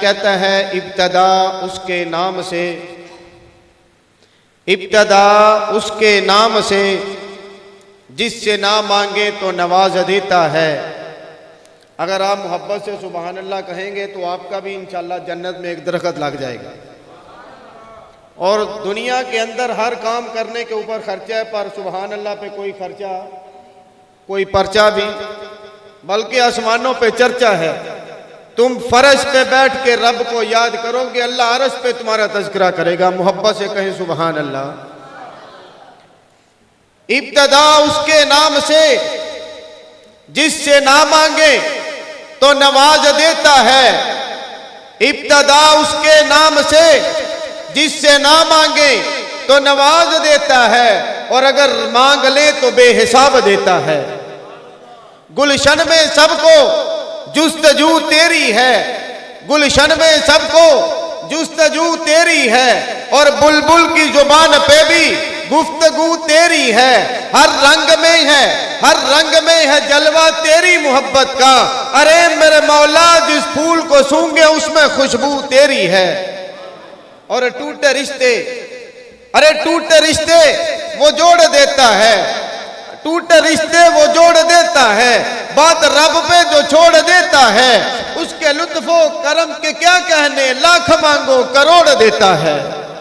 कहता है इब्तदा उसके नाम से, इब्तदा उसके नाम से जिससे ना मांगे तो नवाज देता है। अगर आप मोहब्बत से सुबहान अल्लाह कहेंगे तो आपका भी इंशाअल्लाह जन्नत में एक दरख्त लग जाएगा। और दुनिया के अंदर हर काम करने के ऊपर खर्चा है, पर सुबहान अल्लाह पे कोई खर्चा, कोई पर्चा भी, बल्कि आसमानों पे चर्चा है। तुम फर्श पे बैठ के रब को याद करोगे, अल्लाह अरश पे तुम्हारा तज़किरा करेगा। मोहब्बत से कहें सुबहान अल्लाह। इब्तदा उसके नाम से जिससे ना मांगे तो नवाज देता है। इब्तदा उसके नाम से जिससे ना मांगे तो नवाज देता है, और अगर मांग ले तो बेहिसाब देता है। गुलशन में सबको जुस्तजू तेरी है, गुलशन में सबको जुस्तजू तेरी है, और बुलबुल की जुबान पे भी गुफ्तगू तेरी है। हर रंग में है, हर रंग में है जलवा तेरी मोहब्बत का। अरे मेरे मौला जिस फूल को सूंघे उसमें खुशबू तेरी है। और टूटे रिश्ते, अरे टूटे रिश्ते वो जोड़ देता है, टूटे रिश्ते वो जोड़ देता है। बात रब पे जो छोड़ देता है उसके लुत्फो करम के क्या कहने, लाख मांगो करोड़ देता है।